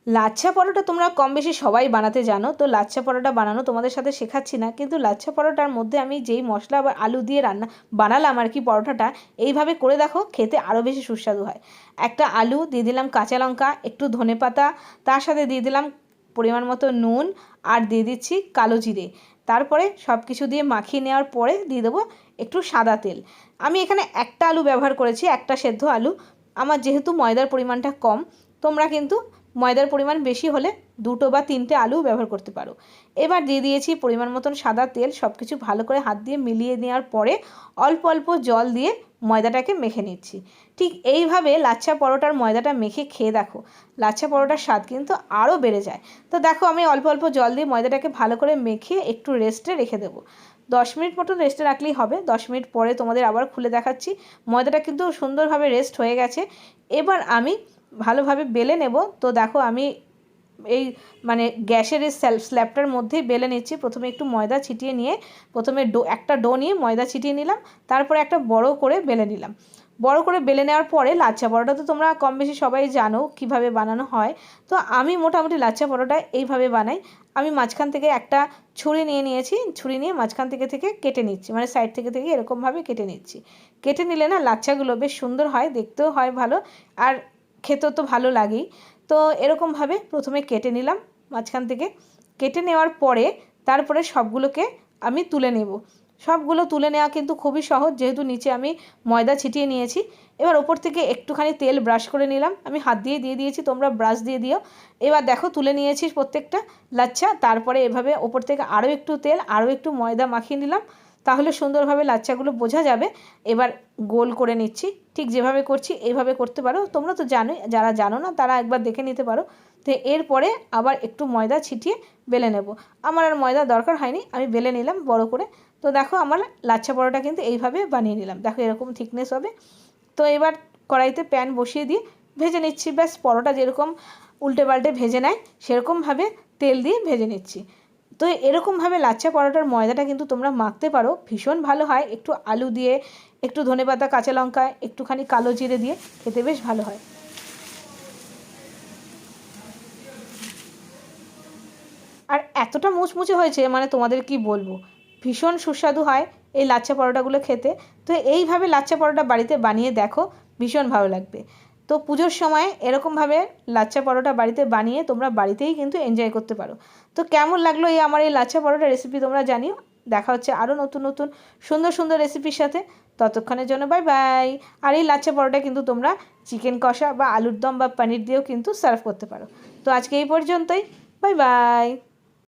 লাচ্ছা পরোটা তোমরা কম বেশি সবাই বানাতে জানো, তো লাচ্ছা পরোটা বানানো তোমাদের সাথে শেখাচ্ছি না, কিন্তু লাচ্ছা পরোটার মধ্যে আমি যেই মশলা বা আলু দিয়ে বানালাম আর কি পরোটাটা, এইভাবে করে দেখো, খেতে আরও বেশি সুস্বাদু হয়। একটা আলু দিয়ে দিলাম, কাঁচা লঙ্কা, একটু ধনেপাতা, তার সাথে দিয়ে দিলাম পরিমাণ মতো নুন, আর দিয়ে দিচ্ছি কালো জিরে। তারপরে সব কিছু দিয়ে মাখিয়ে নেওয়ার পরে দিয়ে দেবো একটু সাদা তেল। আমি এখানে একটা আলু ব্যবহার করেছি, একটা সেদ্ধ আলু। আমার যেহেতু ময়দার পরিমাণটা কম, তোমরা কিন্তু ময়দার পরিমাণ বেশি হলে 2 বা 3টে আলু ব্যবহার করতে পারো। এবার দিয়ে দিয়েছি পরিমাণ মতন সাদা তেল। সব কিছু ভালো করে হাত দিয়ে মিলিয়ে নেওয়ার পরে অল্প অল্প জল দিয়ে ময়দাটাকে মেখে নিচ্ছি। ঠিক এইভাবে লাচ্ছা পরোটার ময়দাটা মেখে খেয়ে দেখো, লাচ্ছা পরোটার স্বাদ কিন্তু আরও বেড়ে যায়। তো দেখো, আমি অল্প অল্প জল দিয়ে ময়দাটাকে ভালো করে মেখে একটু রেস্টে রেখে দেবো। 10 মিনিট মতন রেস্টে রাখলেই হবে। 10 মিনিট পরে তোমাদের আবার খুলে দেখাচ্ছি। ময়দাটা কিন্তু সুন্দরভাবে রেস্ট হয়ে গেছে। এবার আমি ভালোভাবে বেলে নেব। তো দেখো, আমি এই মানে গ্যাসের এই স্ল্যাবটার মধ্যেই বেলে নিচ্ছি। প্রথমে একটু ময়দা ছিটিয়ে নিয়ে, প্রথমে একটা ডো নিয়ে ময়দা ছিটিয়ে নিলাম, তারপরে একটা বড় করে বেলে নিলাম। বড় করে বেলে নেওয়ার পরে লাচ্ছা পরোটা তো তোমরা কম বেশি সবাই জানো কিভাবে বানানো হয়। তো আমি মোটামুটি লাচ্ছা পরোটা এইভাবে বানাই। আমি মাঝখান থেকে একটা ছুরি নিয়ে নিয়েছি, ছুরি নিয়ে মাঝখান থেকে কেটে নিচ্ছি, মানে সাইড থেকে এরকমভাবে কেটে নিচ্ছি। কেটে নিলে না লাচ্ছাগুলো বেশ সুন্দর হয়, দেখতেও হয় ভালো, আর খেতেও তো ভালো লাগেই। তো এরকমভাবে প্রথমে কেটে নিলাম মাঝখান থেকে। কেটে নেওয়ার পরে তারপরে সবগুলোকে আমি তুলে নেব। সবগুলো তুলে নেওয়া কিন্তু খুবই সহজ, যেহেতু নিচে আমি ময়দা ছিটিয়ে নিয়েছি। এবার ওপর থেকে একটুখানি তেল ব্রাশ করে নিলাম। আমি হাত দিয়ে দিয়েছি, তোমরা ব্রাশ দিয়ে দিও। এবার দেখো, তুলে নিয়েছি প্রত্যেকটা লাচ্ছা। তারপরে এভাবে ওপর থেকে আরও একটু তেল, আরও একটু ময়দা মাখিয়ে নিলাম, তাহলে সুন্দরভাবে লাচ্ছাগুলো বোঝা যাবে। এবার গোল করে নিচ্ছি, ঠিক যেভাবে করছি এইভাবে করতে পারো। তোমরা তো জানোই, যারা জানো না তারা একবার দেখে নিতে পারো। তো এরপরে আবার একটু ময়দা ছিটিয়ে বেলে নেব। আমার আর ময়দা দরকার হয়নি, আমি বেলে নিলাম বড় করে। তো দেখো, আমার লাচ্ছা পরোটা কিন্তু এইভাবে বানিয়ে নিলাম। দেখো, এরকম থিকনেস হবে। তো এবার কড়াইতে প্যান বসিয়ে দিয়ে ভেজে নিচ্ছি। ব্যাস, পরোটা যেরকম উল্টে পাল্টে ভেজে নেয় সেরকমভাবে তেল দিয়ে ভেজে নিচ্ছি। তো এরকমভাবে লাচ্ছা পরোটার ময়দাটা কিন্তু তোমরা মাখতে পারো, ভীষণ ভালো হয়। একটু আলু দিয়ে, একটু ধনেপাতা, কাঁচা লঙ্কা, একটুখানি কালো জিরে দিয়ে খেতে বেশ ভালো হয়। আর এতটা মুচমুচে হয়েছে, মানে তোমাদের কি বলবো, ভীষণ সুস্বাদু হয় এই লাচ্ছা পরোটাগুলো খেতে। তো এইভাবে লাচ্ছা পরোটা বাড়িতে বানিয়ে দেখো, ভীষণ ভালো লাগবে। তো পুজোর সময় এরকমভাবে লাচ্ছা পরোটা বাড়িতে বানিয়ে তোমরা বাড়িতেই কিন্তু এনজয় করতে পারো। তো কেমন লাগলো আমার এই লাচ্ছা পরোটা রেসিপি তোমরা জানিও। দেখা হচ্ছে আরও নতুন নতুন সুন্দর সুন্দর রেসিপির সাথে। ততক্ষণের জন্য বাই বাই। আর এই লাচ্ছা পরোটা কিন্তু তোমরা চিকেন কষা বা আলুর দম বা পনির দিয়েও কিন্তু সার্ভ করতে পারো। তো আজকে এই পর্যন্তই। Bye bye.